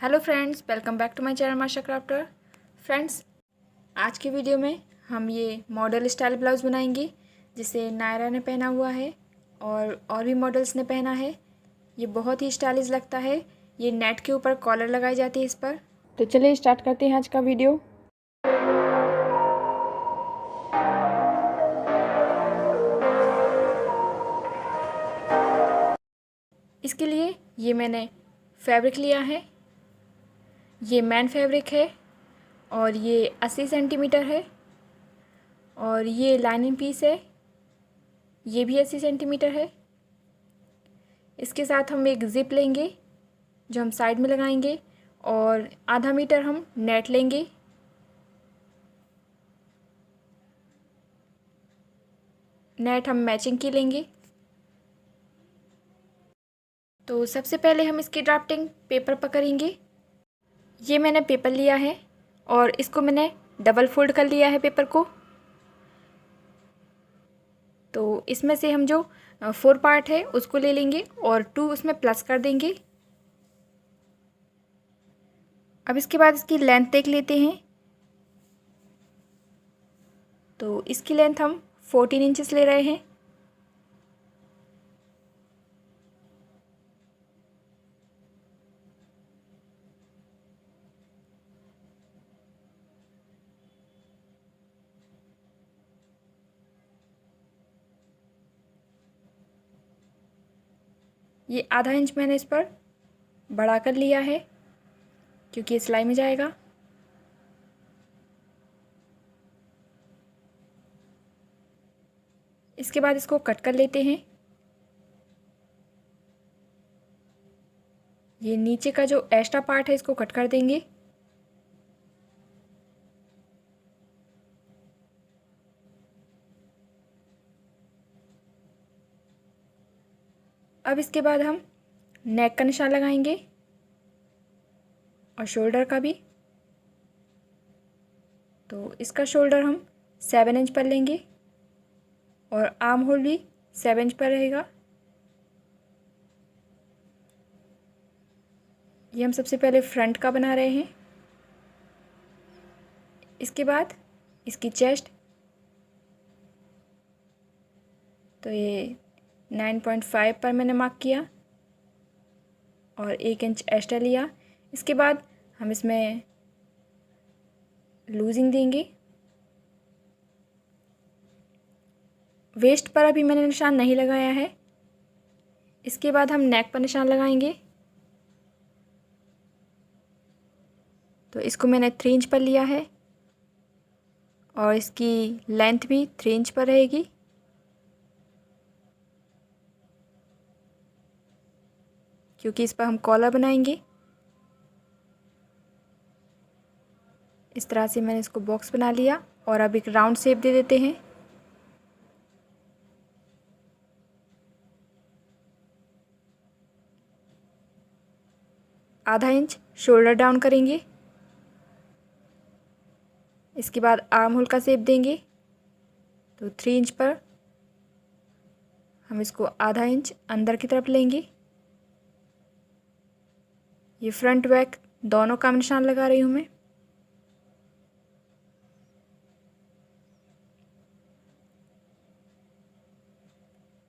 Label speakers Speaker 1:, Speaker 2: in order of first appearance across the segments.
Speaker 1: Hello friends, welcome back to my channel Masha Crafter. Friends, आज की video में हम ये मॉडल स्टाइल ब्लाउज़ बनाएंगे जिसे नायरा ने पहना हुआ है और भी मॉडल्स ने पहना है। ये बहुत ही स्टाइलिश लगता है। ये नेट के ऊपर कॉलर लगाई जाती है इस पर। तो चलिए स्टार्ट करते हैं आज का वीडियो। इसके लिए ये मैंने फैब्रिक लिया है। ये मैन फैब्रिक है और ये 80 सेंटीमीटर है और ये लाइनिंग पीस है, ये भी 80 सेंटीमीटर है। इसके साथ हम एक ज़िप लेंगे जो हम साइड में लगाएंगे और आधा मीटर हम नेट लेंगे। नेट हम मैचिंग की लेंगे। तो सबसे पहले हम इसकी ड्राफ्टिंग पेपर पर करेंगे। ये मैंने पेपर लिया है और इसको मैंने डबल फोल्ड कर लिया है पेपर को। तो इसमें से हम जो 4 पार्ट है उसको ले लेंगे और 2 उसमें प्लस कर देंगे। अब इसके बाद इसकी लेंथ देख लेते हैं। तो इसकी लेंथ हम 14 इंचेस ले रहे हैं। ये आधा इंच मैंने इस पर बढ़ा कर लिया है क्योंकि ये सिलाई में जाएगा। इसके बाद इसको कट कर लेते हैं। ये नीचे का जो एक्स्ट्रा पार्ट है इसको कट कर देंगे। अब इसके बाद हम नेक का निशान लगाएंगे और शोल्डर का भी। तो इसका शोल्डर हम 7 इंच पर लेंगे और आर्म होल भी 7 इंच पर रहेगा। ये हम सबसे पहले फ्रंट का बना रहे हैं। इसके बाद इसकी चेस्ट, तो ये 9.5 पर मैंने मार्क किया और 1 इंच एक्स्ट्रा लिया। इसके बाद हम इसमें लूजिंग देंगे। वेस्ट पर अभी मैंने निशान नहीं लगाया है। इसके बाद हम नेक पर निशान लगाएंगे। तो इसको मैंने 3 इंच पर लिया है और इसकी लेंथ भी 3 इंच पर रहेगी। क्योंकि इस पर हम कॉलर बनाएंगे। इस तरह से मैंने इसको बॉक्स बना लिया और अब एक राउंड शेप दे देते हैं। आधा इंच शोल्डर डाउन करेंगे। इसके बाद आर्म होल का शेप देंगे। तो 3 इंच पर हम इसको आधा इंच अंदर की तरफ लेंगे। ये फ्रंट बैक दोनों का निशान लगा रही हूँ मैं।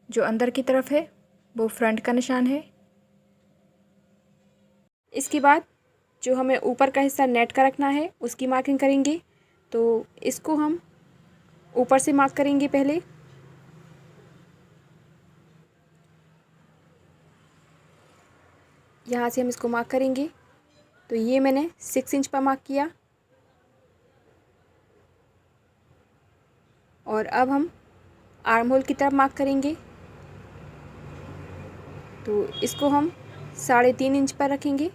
Speaker 1: जो अंदर की तरफ है वो फ्रंट का निशान है। इसके बाद जो हमें ऊपर का हिस्सा नेट का रखना है उसकी मार्किंग करेंगे। तो इसको हम ऊपर से मार्क करेंगे पहले। यहाँ से हम इसको मार्क करेंगे। तो ये मैंने 6 इंच पर मार्क किया और अब हम आर्म होल की तरफ मार्क करेंगे। तो इसको हम 3.5 इंच पर रखेंगे।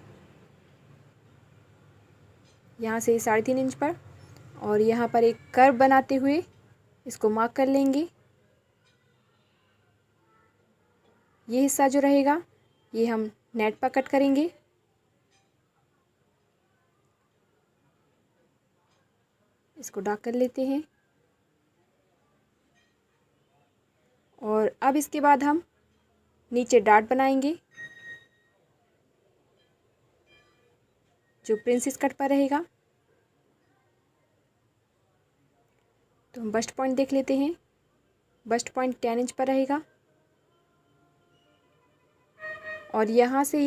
Speaker 1: यहाँ से 3.5 इंच पर और यहाँ पर एक कर्व बनाते हुए इसको मार्क कर लेंगे। ये हिस्सा जो रहेगा ये हम नेट पर कट करेंगे। इसको डार्क कर लेते हैं और अब इसके बाद हम नीचे डार्ट बनाएंगे। जो प्रिंसेस कट पर रहेगा। तो हम बस्ट पॉइंट देख लेते हैं। बस्ट पॉइंट 10 इंच पर रहेगा और यहाँ से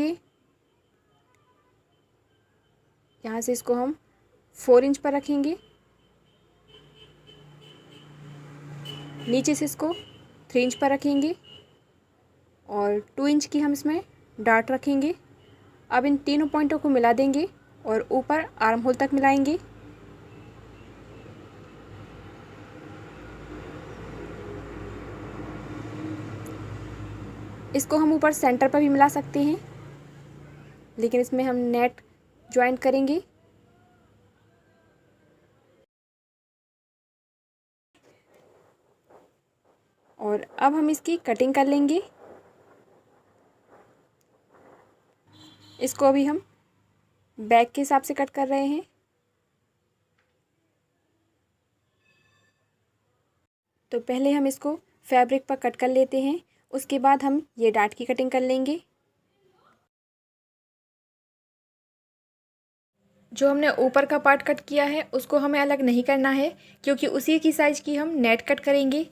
Speaker 1: इसको हम 4 इंच पर रखेंगे। नीचे से इसको 3 इंच पर रखेंगे और 2 इंच की हम इसमें डार्ट रखेंगे। अब इन तीनों पॉइंटों को मिला देंगे और ऊपर आर्म होल तक मिलाएंगे। इसको हम ऊपर सेंटर पर भी मिला सकते हैं, लेकिन इसमें हम नेट ज्वाइंट करेंगे। और अब हम इसकी कटिंग कर लेंगे। इसको अभी हम बैक के हिसाब से कट कर रहे हैं। तो पहले हम इसको फैब्रिक पर कट कर लेते हैं, उसके बाद हम ये डार्ट की कटिंग कर लेंगे। जो हमने ऊपर का पार्ट कट किया है उसको हमें अलग नहीं करना है, क्योंकि उसी की साइज़ की हम नेट कट करेंगे।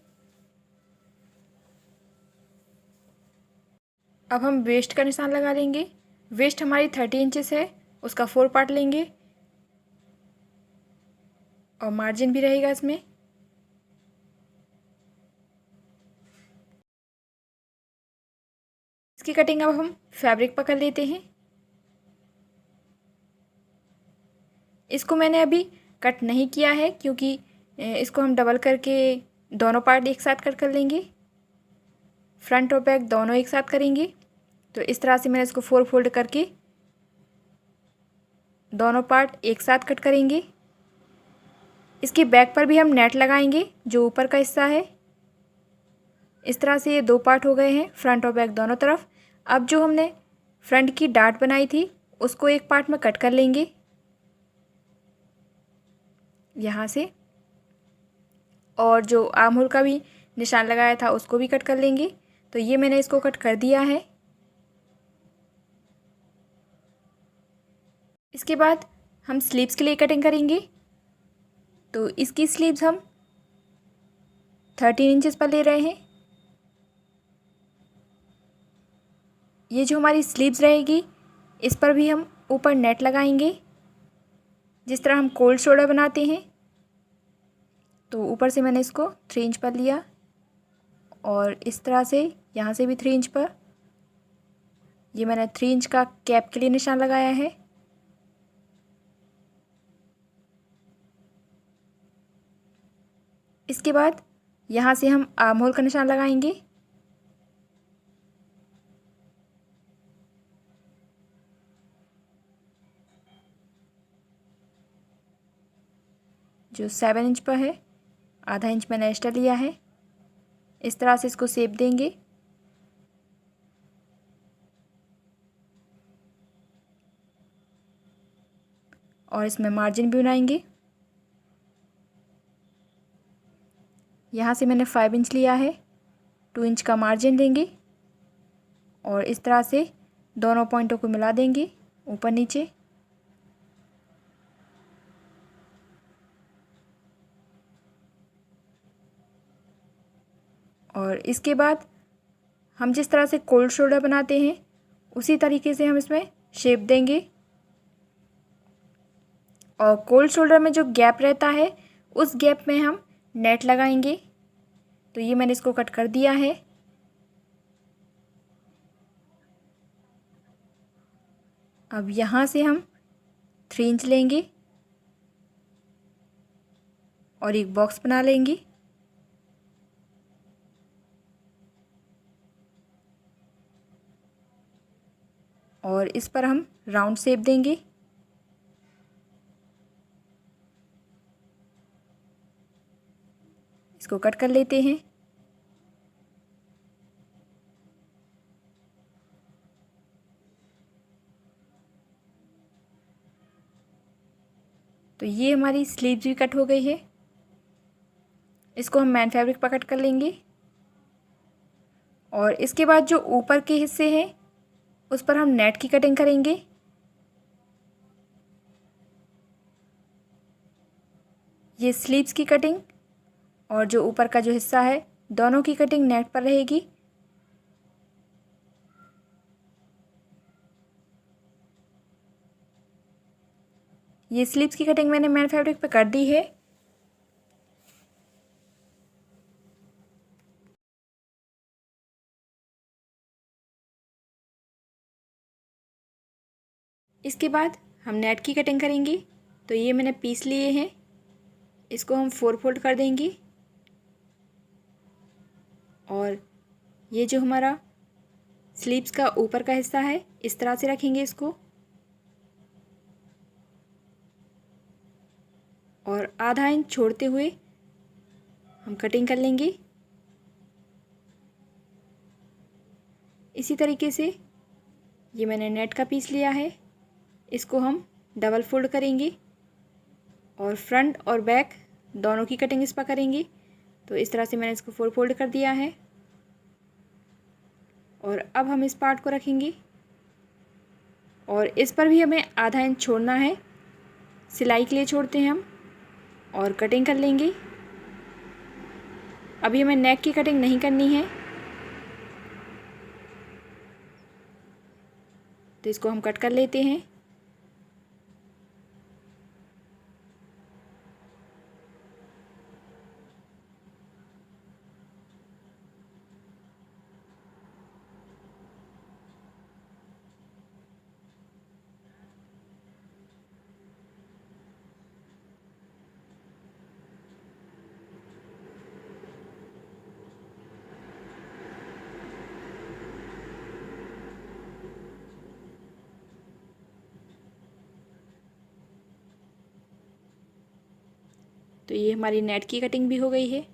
Speaker 1: अब हम वेस्ट का निशान लगा लेंगे। वेस्ट हमारी 30 इंचेस है, उसका 4 पार्ट लेंगे और मार्जिन भी रहेगा इसमें। इसकी कटिंग अब हम फैब्रिक पर कर लेते हैं। इसको मैंने अभी कट नहीं किया है, क्योंकि इसको हम डबल करके दोनों पार्ट एक साथ कट कर लेंगे। फ्रंट और बैक दोनों एक साथ करेंगे। तो इस तरह से मैंने इसको 4 फोल्ड करके दोनों पार्ट एक साथ कट करेंगे। इसके बैक पर भी हम नेट लगाएंगे, जो ऊपर का हिस्सा है। इस तरह से ये 2 पार्ट हो गए हैं, फ्रंट और बैक दोनों तरफ। अब जो हमने फ्रंट की डार्ट बनाई थी उसको एक पार्ट में कट कर लेंगे यहाँ से, और जो आर्म होल का भी निशान लगाया था उसको भी कट कर लेंगे। तो ये मैंने इसको कट कर दिया है। इसके बाद हम स्लीव्स के लिए कटिंग करेंगे। तो इसकी स्लीव्स हम 13 इंचेस पर ले रहे हैं। ये जो हमारी स्लीव्स रहेगी इस पर भी हम ऊपर नेट लगाएंगे, जिस तरह हम कोल्ड शोल्डर बनाते हैं। तो ऊपर से मैंने इसको 3 इंच पर लिया और इस तरह से यहाँ से भी 3 इंच पर। ये मैंने 3 इंच का कैप के लिए निशान लगाया है। इसके बाद यहाँ से हम आर्म होल का निशान लगाएंगे। जो 7 इंच पर है, आधा इंच मैंने एक्स्ट्रा लिया है। इस तरह से इसको शेप देंगे और इसमें मार्जिन भी बनाएंगे। यहाँ से मैंने 5 इंच लिया है, 2 इंच का मार्जिन देंगे और इस तरह से दोनों पॉइंटों को मिला देंगे ऊपर नीचे। और इसके बाद हम जिस तरह से कोल्ड शोल्डर बनाते हैं उसी तरीके से हम इसमें शेप देंगे। और कोल्ड शोल्डर में जो गैप रहता है उस गैप में हम नेट लगाएंगे। तो ये मैंने इसको कट कर दिया है। अब यहाँ से हम 3 इंच लेंगे और एक बॉक्स बना लेंगे। और इस पर हम राउंड शेप देंगे। इसको कट कर लेते हैं। तो ये हमारी स्लीव्स भी कट हो गई है। इसको हम मैन फैब्रिक पर कट कर लेंगे और इसके बाद जो ऊपर के हिस्से हैं उस पर हम नेट की कटिंग करेंगे। ये स्लीव्स की कटिंग और जो ऊपर का जो हिस्सा है दोनों की कटिंग नेट पर रहेगी। ये स्लीव्स की कटिंग मैंने मैन फैब्रिक पे कर दी है। इसके बाद हम नेट की कटिंग करेंगे। तो ये मैंने पीस लिए हैं, इसको हम 4 फोल्ड कर देंगे और ये जो हमारा स्लीव्स का ऊपर का हिस्सा है इस तरह से रखेंगे इसको और आधा इंच छोड़ते हुए हम कटिंग कर लेंगे। इसी तरीके से ये मैंने नेट का पीस लिया है, इसको हम डबल फोल्ड करेंगे और फ्रंट और बैक दोनों की कटिंग इस पर करेंगे। तो इस तरह से मैंने इसको 4 फोल्ड कर दिया है और अब हम इस पार्ट को रखेंगे और इस पर भी हमें आधा इंच छोड़ना है, सिलाई के लिए छोड़ते हैं हम और कटिंग कर लेंगे। अभी हमें नेक की कटिंग नहीं करनी है, तो इसको हम कट कर लेते हैं। तो ये हमारी नेट की कटिंग भी हो गई है।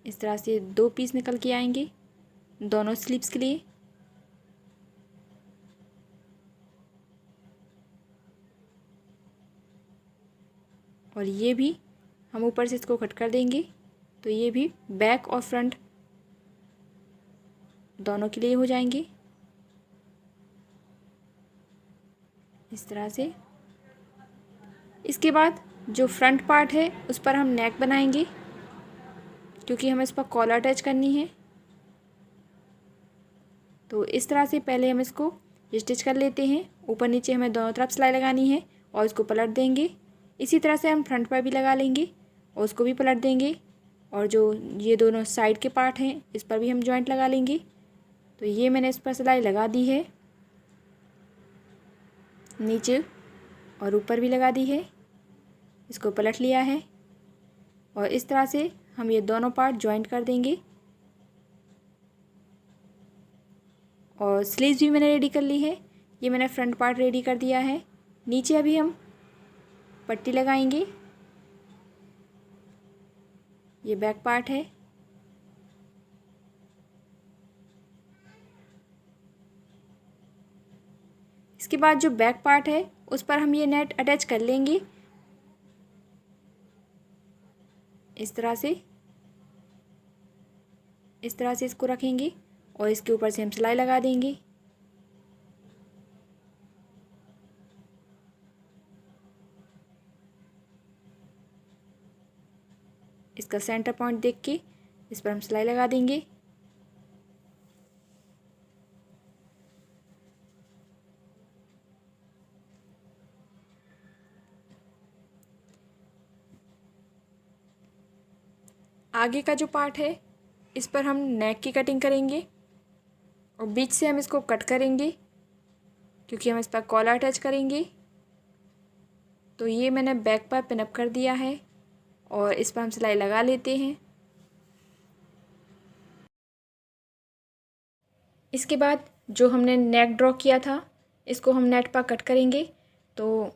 Speaker 1: इस तरह से 2 पीस निकल के आएंगे दोनों स्लीव्स के लिए। और ये भी हम ऊपर से इसको कट कर देंगे, तो ये भी बैक और फ्रंट दोनों के लिए हो जाएंगे इस तरह से। इसके बाद जो फ्रंट पार्ट है उस पर हम नेक बनाएंगे, क्योंकि हमें इस पर कॉलर अटैच करनी है। तो इस तरह से पहले हम इसको स्टिच कर लेते हैं। ऊपर नीचे हमें दोनों तरफ सिलाई लगानी है और इसको पलट देंगे। इसी तरह से हम फ्रंट पर भी लगा लेंगे और उसको भी पलट देंगे और जो ये दोनों साइड के पार्ट हैं इस पर भी हम जॉइंट लगा लेंगे। तो ये मैंने इस पर सिलाई लगा दी है, नीचे और ऊपर भी लगा दी है, इसको पलट लिया है और इस तरह से हम ये दोनों पार्ट जॉइंट कर देंगे। और स्लीव्स भी मैंने रेडी कर ली है। ये मैंने फ्रंट पार्ट रेडी कर दिया है। नीचे अभी हम पट्टी लगाएंगे, ये बैक पार्ट है। इसके बाद जो बैक पार्ट है उस पर हम ये नेट अटैच कर लेंगे इस तरह से इसको रखेंगे और इसके ऊपर से हम सिलाई लगा देंगे। इसका सेंटर पॉइंट देख के इस पर हम सिलाई लगा देंगे। आगे का जो पार्ट है इस पर हम नेक की कटिंग करेंगे और बीच से हम इसको कट करेंगे, क्योंकि हम इस पर कॉलर अटैच करेंगे। तो ये मैंने बैक पर पिनअप कर दिया है और इस पर हम सिलाई लगा लेते हैं। इसके बाद जो हमने नेक ड्रॉ किया था इसको हम नेट पर कट करेंगे। तो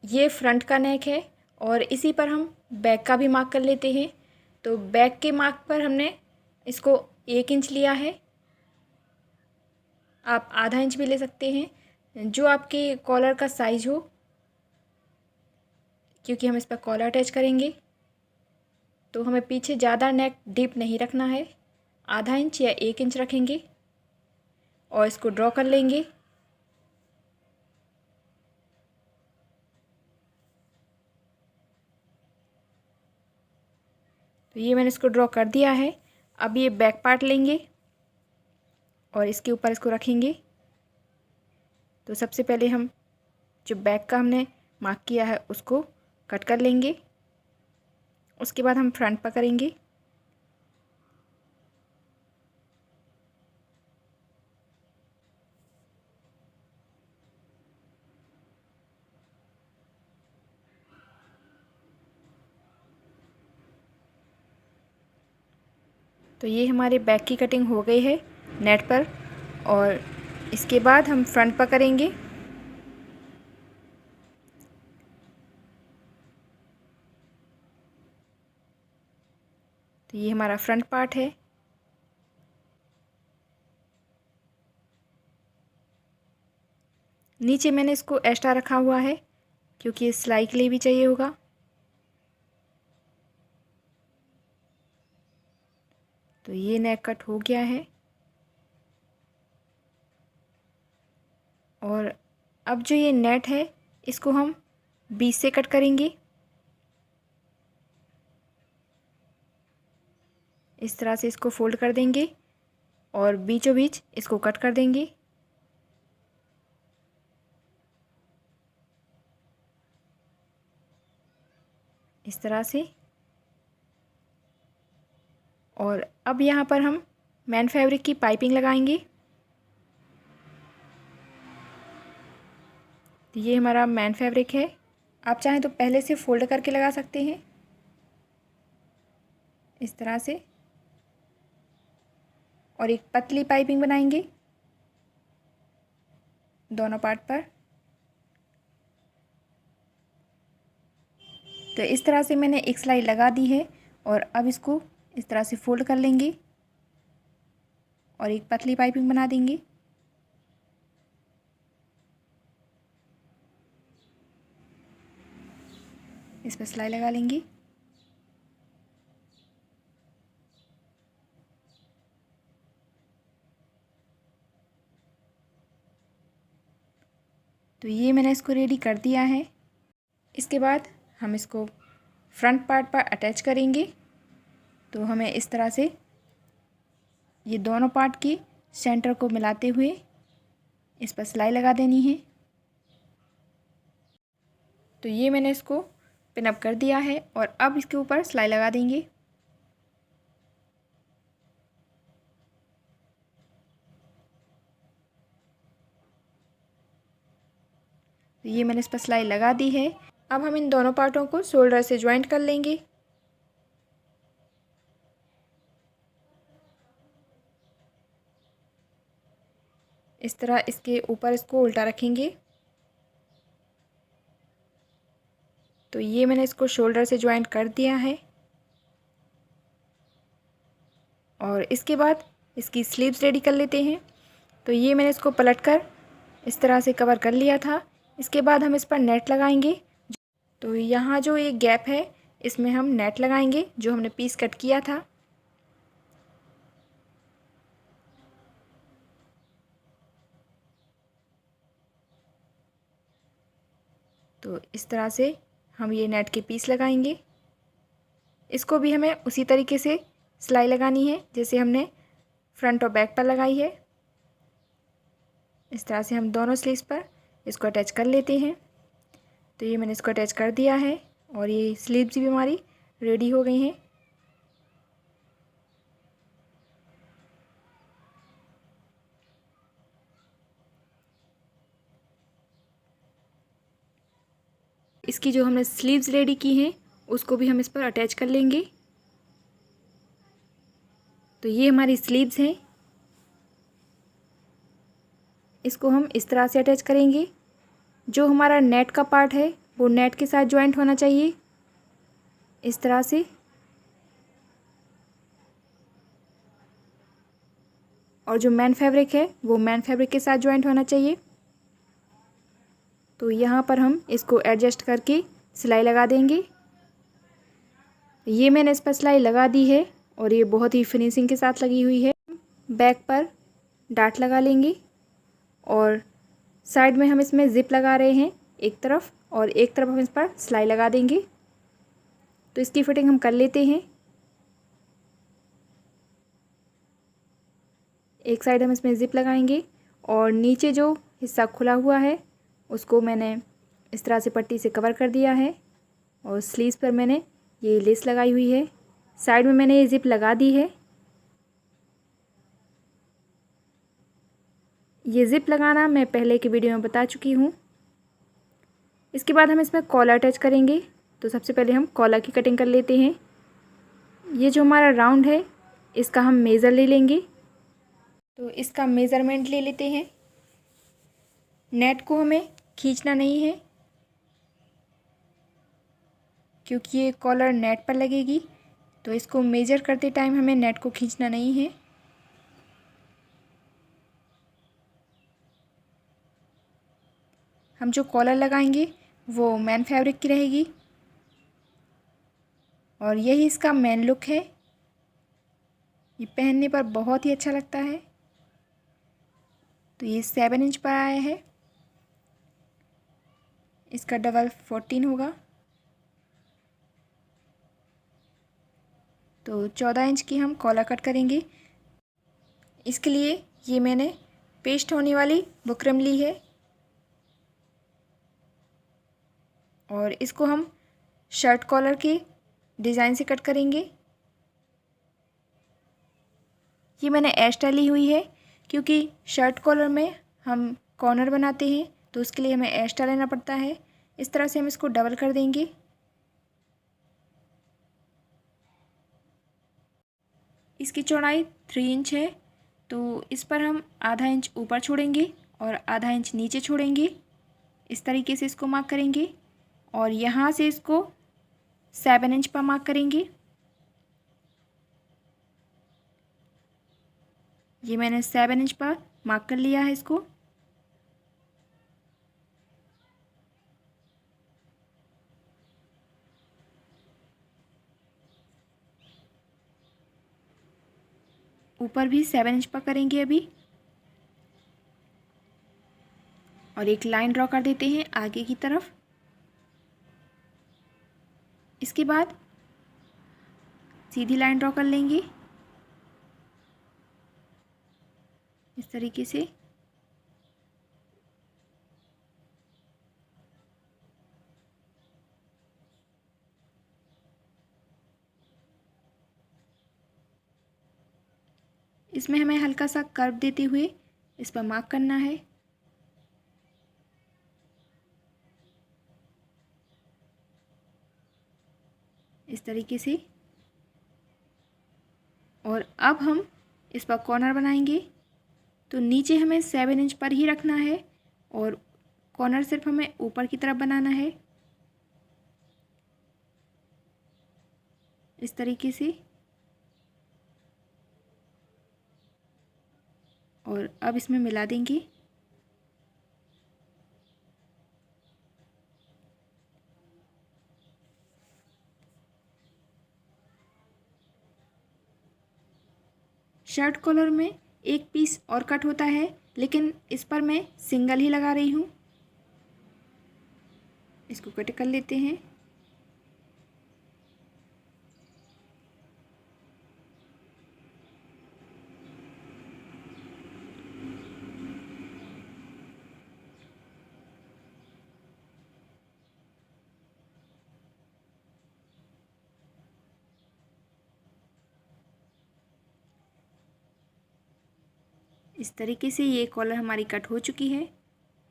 Speaker 1: ये फ्रंट का नेक है और इसी पर हम बैक का भी मार्क कर लेते हैं। तो बैक के मार्क पर हमने इसको 1 इंच लिया है, आप आधा इंच भी ले सकते हैं, जो आपके कॉलर का साइज़ हो, क्योंकि हम इस पर कॉलर अटैच करेंगे। तो हमें पीछे ज़्यादा नेक डीप नहीं रखना है, आधा इंच या 1 इंच रखेंगे और इसको ड्रॉ कर लेंगे। तो ये मैंने इसको ड्रॉ कर दिया है। अब ये बैक पार्ट लेंगे और इसके ऊपर इसको रखेंगे। तो सबसे पहले हम जो बैक का हमने मार्क किया है उसको कट कर लेंगे। उसके बाद हम फ्रंट पर करेंगे। तो ये हमारे बैक की कटिंग हो गई है नेट पर, और इसके बाद हम फ्रंट पर करेंगे। तो ये हमारा फ्रंट पार्ट है। नीचे मैंने इसको एक्स्ट्रा रखा हुआ है क्योंकि सिलाई के लिए भी चाहिए होगा। तो ये नेक कट हो गया है। और अब जो ये नेट है इसको हम बीच से कट करेंगे। इस तरह से इसको फोल्ड कर देंगे और बीचों बीच इसको कट कर देंगे। इस तरह से। और अब यहाँ पर हम मैन फैब्रिक की पाइपिंग लगाएंगे। तो ये हमारा मैन फैब्रिक है। आप चाहें तो पहले से फोल्ड करके लगा सकते हैं इस तरह से, और एक पतली पाइपिंग बनाएंगे दोनों पार्ट पर। तो इस तरह से मैंने एक सिलाई लगा दी है और अब इसको इस तरह से फोल्ड कर लेंगे और एक पतली पाइपिंग बना देंगे। इस पर सिलाई लगा लेंगे। तो ये मैंने इसको रेडी कर दिया है। इसके बाद हम इसको फ्रंट पार्ट पर अटैच करेंगे। तो हमें इस तरह से ये दोनों पार्ट की सेंटर को मिलाते हुए इस पर सिलाई लगा देनी है। तो ये मैंने इसको पिन अप कर दिया है और अब इसके ऊपर सिलाई लगा देंगे। तो ये मैंने इस पर सिलाई लगा दी है। अब हम इन दोनों पार्टों को शोल्डर से ज्वाइंट कर लेंगे। इस तरह इसके ऊपर इसको उल्टा रखेंगे। तो ये मैंने इसको शोल्डर से ज्वाइंट कर दिया है। और इसके बाद इसकी स्लीव्स रेडी कर लेते हैं। तो ये मैंने इसको पलटकर इस तरह से कवर कर लिया था। इसके बाद हम इस पर नेट लगाएंगे। तो यहाँ जो एक गैप है इसमें हम नेट लगाएंगे जो हमने पीस कट किया था। तो इस तरह से हम ये नेट के पीस लगाएंगे। इसको भी हमें उसी तरीके से सिलाई लगानी है जैसे हमने फ्रंट और बैक पर लगाई है। इस तरह से हम दोनों स्लीव्स पर इसको अटैच कर लेते हैं। तो ये मैंने इसको अटैच कर दिया है और ये स्लीव्स भी हमारी रेडी हो गई हैं। इसकी जो हमने स्लीव्स रेडी की हैं उसको भी हम इस पर अटैच कर लेंगे। तो ये हमारी स्लीव्स हैं। इसको हम इस तरह से अटैच करेंगे। जो हमारा नेट का पार्ट है वो नेट के साथ ज्वाइंट होना चाहिए इस तरह से। और जो मैन फैब्रिक है वो मैन फैब्रिक के साथ ज्वाइंट होना चाहिए। तो यहाँ पर हम इसको एडजस्ट करके सिलाई लगा देंगे। ये मैंने इस पर सिलाई लगा दी है और ये बहुत ही फिनिशिंग के साथ लगी हुई है। बैक पर डाट लगा लेंगे और साइड में हम इसमें ज़िप लगा रहे हैं एक तरफ, और एक तरफ हम इस पर सिलाई लगा देंगे। तो इसकी फिटिंग हम कर लेते हैं। एक साइड हम इसमें ज़िप लगाएंगे और नीचे जो हिस्सा खुला हुआ है उसको मैंने इस तरह से पट्टी से कवर कर दिया है और स्लीव्स पर मैंने ये लेस लगाई हुई है। साइड में मैंने ये ज़िप लगा दी है। ये ज़िप लगाना मैं पहले की वीडियो में बता चुकी हूँ। इसके बाद हम इसमें कॉलर अटैच करेंगे। तो सबसे पहले हम कॉलर की कटिंग कर लेते हैं। ये जो हमारा राउंड है इसका हम मेज़र ले लेंगे। तो इसका मेज़रमेंट ले लेते हैं। नेट को हमें खींचना नहीं है क्योंकि ये कॉलर नेट पर लगेगी, तो इसको मेजर करते टाइम हमें नेट को खींचना नहीं है। हम जो कॉलर लगाएंगे वो मैन फैब्रिक की रहेगी और यही इसका मेन लुक है। ये पहनने पर बहुत ही अच्छा लगता है। तो ये 7 इंच पर आया है। इसका डबल 14 होगा। तो 14 इंच की हम कॉलर कट करेंगे। इसके लिए ये मैंने पेस्ट होने वाली बुकरम ली है और इसको हम शर्ट कॉलर के डिज़ाइन से कट करेंगे। ये मैंने एक्स्ट्रा ली हुई है क्योंकि शर्ट कॉलर में हम कॉर्नर बनाते हैं, तो उसके लिए हमें एक्स्ट्रा लेना पड़ता है। इस तरह से हम इसको डबल कर देंगे। इसकी चौड़ाई 3 इंच है, तो इस पर हम आधा इंच ऊपर छोड़ेंगे और आधा इंच नीचे छोड़ेंगे। इस तरीके से इसको मार्क करेंगे और यहाँ से इसको 7 इंच पर मार्क करेंगे। ये मैंने 7 इंच पर मार्क कर लिया है इसको। ऊपर भी 7 इंच पर करेंगे अभी और एक लाइन ड्रॉ कर देते हैं आगे की तरफ। इसके बाद सीधी लाइन ड्रॉ कर लेंगे इस तरीके से। इसमें हमें हल्का सा कर्व देते हुए इस पर मार्क करना है। इस तरीके से। और अब हम इस पर कॉर्नर बनाएंगे। तो नीचे हमें 7 इंच पर ही रखना है और कॉर्नर सिर्फ हमें ऊपर की तरफ बनाना है इस तरीके से। और अब इसमें मिला देंगे। शर्ट कॉलर में एक पीस और कट होता है, लेकिन इस पर मैं सिंगल ही लगा रही हूँ। इसको कट कर लेते हैं। इस तरीके से ये कॉलर हमारी कट हो चुकी है।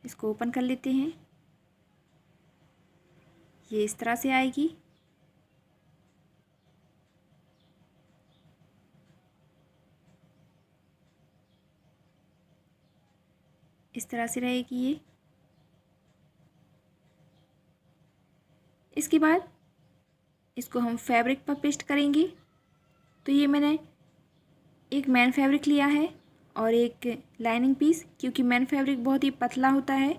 Speaker 1: इसको ओपन कर लेते हैं। ये इस तरह से आएगी। इस तरह से रहेगी ये। इसके बाद इसको हम फैब्रिक पर पेस्ट करेंगे। तो ये मैंने एक मैन फैब्रिक लिया है और एक लाइनिंग पीस, क्योंकि मैन फैब्रिक बहुत ही पतला होता है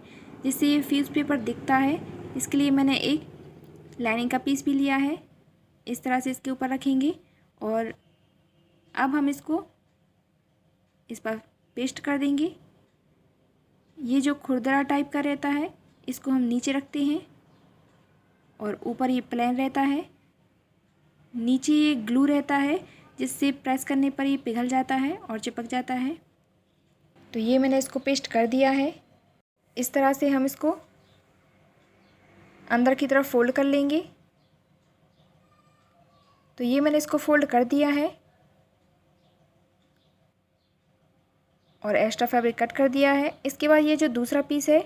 Speaker 1: जिससे ये फ्यूज़ पेपर दिखता है। इसके लिए मैंने एक लाइनिंग का पीस भी लिया है। इस तरह से इसके ऊपर रखेंगे और अब हम इसको इस पर पेस्ट कर देंगे। ये जो खुरदरा टाइप का रहता है इसको हम नीचे रखते हैं और ऊपर ये प्लेन रहता है। नीचे ये ग्लू रहता है जिससे प्रेस करने पर ये पिघल जाता है और चिपक जाता है। तो ये मैंने इसको पेस्ट कर दिया है। इस तरह से हम इसको अंदर की तरफ फोल्ड कर लेंगे। तो ये मैंने इसको फोल्ड कर दिया है और एक्स्ट्रा फैब्रिक कट कर दिया है। इसके बाद ये जो दूसरा पीस है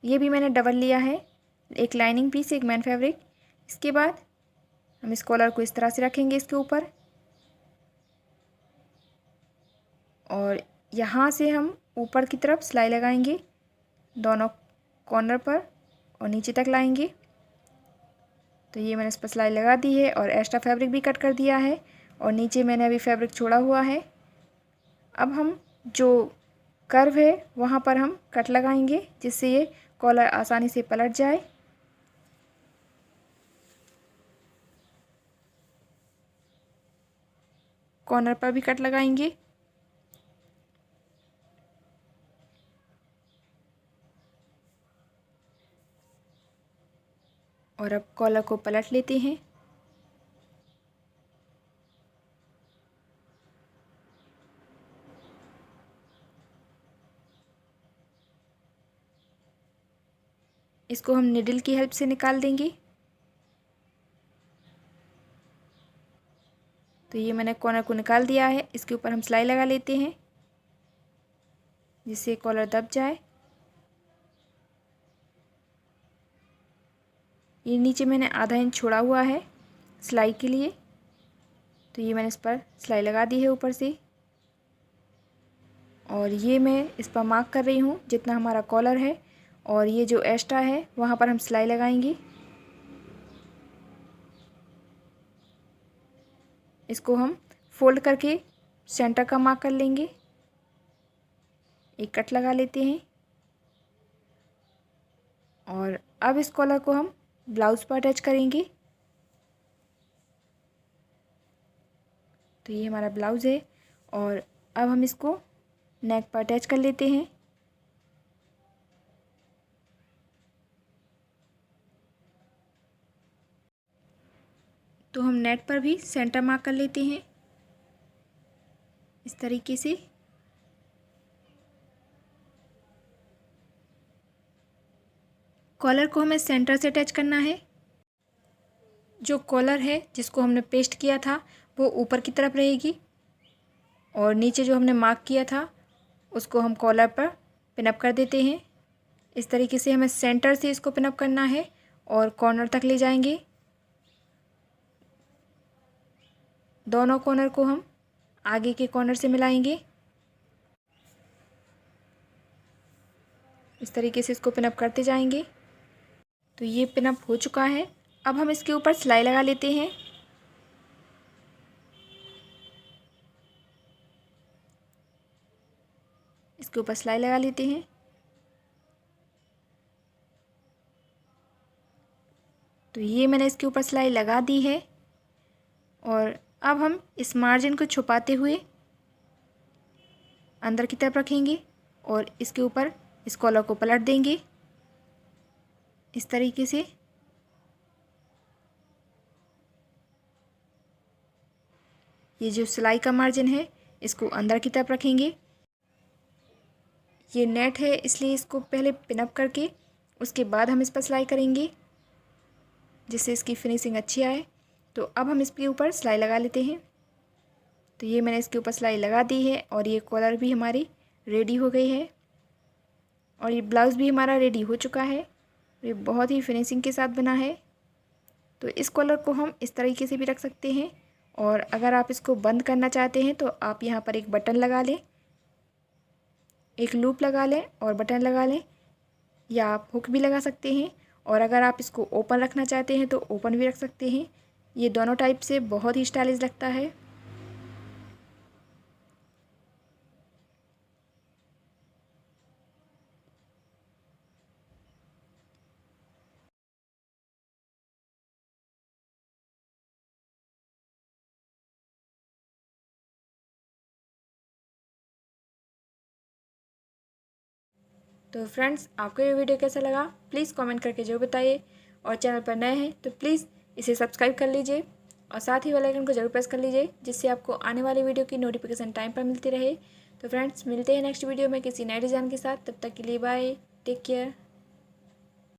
Speaker 1: ये भी मैंने डबल लिया है, एक लाइनिंग पीस, एक मैन फैब्रिक। इसके बाद हम इस कॉलर को इस तरह से रखेंगे इसके ऊपर और यहाँ से हम ऊपर की तरफ सिलाई लगाएंगे दोनों कॉर्नर पर और नीचे तक लाएंगे। तो ये मैंने इस पर सिलाई लगा दी है और एक्स्ट्रा फैब्रिक भी कट कर दिया है और नीचे मैंने अभी फैब्रिक छोड़ा हुआ है। अब हम जो कर्व है वहाँ पर हम कट लगाएंगे जिससे ये कॉलर आसानी से पलट जाए। कॉर्नर पर भी कट लगाएंगे और अब कॉलर को पलट लेते हैं। इसको हम निडल की हेल्प से निकाल देंगे। तो ये मैंने कॉर्नर को निकाल दिया है। इसके ऊपर हम सिलाई लगा लेते हैं जिससे कॉलर दब जाए। ये नीचे मैंने आधा इंच छोड़ा हुआ है सिलाई के लिए। तो ये मैंने इस पर सिलाई लगा दी है ऊपर से और ये मैं इस पर मार्क कर रही हूँ जितना हमारा कॉलर है और ये जो एक्स्ट्रा है वहाँ पर हम सिलाई लगाएंगे। इसको हम फोल्ड करके सेंटर का मार्क कर लेंगे। एक कट लगा लेते हैं और अब इस कॉलर को हम ब्लाउज़ पर अटैच करेंगे। तो ये हमारा ब्लाउज़ है और अब हम इसको नेक पर अटैच कर लेते हैं। तो हम नेक पर भी सेंटर मार्क कर लेते हैं इस तरीके से। कॉलर को हमें सेंटर से अटैच करना है। जो कॉलर है जिसको हमने पेस्ट किया था वो ऊपर की तरफ रहेगी और नीचे जो हमने मार्क किया था उसको हम कॉलर पर पिनअप कर देते हैं। इस तरीके से हमें सेंटर से इसको पिनअप करना है और कॉर्नर तक ले जाएंगे। दोनों कॉर्नर को हम आगे के कॉर्नर से मिलाएंगे। इस तरीके से इसको पिनअप करते जाएंगे। तो ये पिनअप हो चुका है। अब हम इसके ऊपर सिलाई लगा लेते हैं। इसके ऊपर सिलाई लगा लेते हैं। तो ये मैंने इसके ऊपर सिलाई लगा दी है और अब हम इस मार्जिन को छुपाते हुए अंदर की तरफ रखेंगे और इसके ऊपर इस कॉलर को पलट देंगे इस तरीके से। ये जो सिलाई का मार्जिन है इसको अंदर की तरफ रखेंगे। ये नेट है इसलिए इसको पहले पिनअप करके उसके बाद हम इस पर सिलाई करेंगे जिससे इसकी फिनिशिंग अच्छी आए। तो अब हम इसके ऊपर सिलाई लगा लेते हैं। तो ये मैंने इसके ऊपर सिलाई लगा दी है और ये कॉलर भी हमारी रेडी हो गई है और ये ब्लाउज़ भी हमारा रेडी हो चुका है। ये बहुत ही फिनिशिंग के साथ बना है। तो इस कॉलर को हम इस तरीके से भी रख सकते हैं और अगर आप इसको बंद करना चाहते हैं तो आप यहाँ पर एक बटन लगा लें, एक लूप लगा लें और बटन लगा लें, या आप हुक भी लगा सकते हैं। और अगर आप इसको ओपन रखना चाहते हैं तो ओपन भी रख सकते हैं। ये दोनों टाइप से बहुत ही स्टाइलिश लगता है। तो फ्रेंड्स, आपको ये वीडियो कैसा लगा प्लीज़ कमेंट करके जरूर बताइए और चैनल पर नए हैं तो प्लीज़ इसे सब्सक्राइब कर लीजिए और साथ ही बेल आइकन को जरूर प्रेस कर लीजिए जिससे आपको आने वाली वीडियो की नोटिफिकेशन टाइम पर मिलती रहे। तो फ्रेंड्स मिलते हैं नेक्स्ट वीडियो में किसी नए डिज़ाइन के साथ। तब तक के लिए बाय, टेक केयर।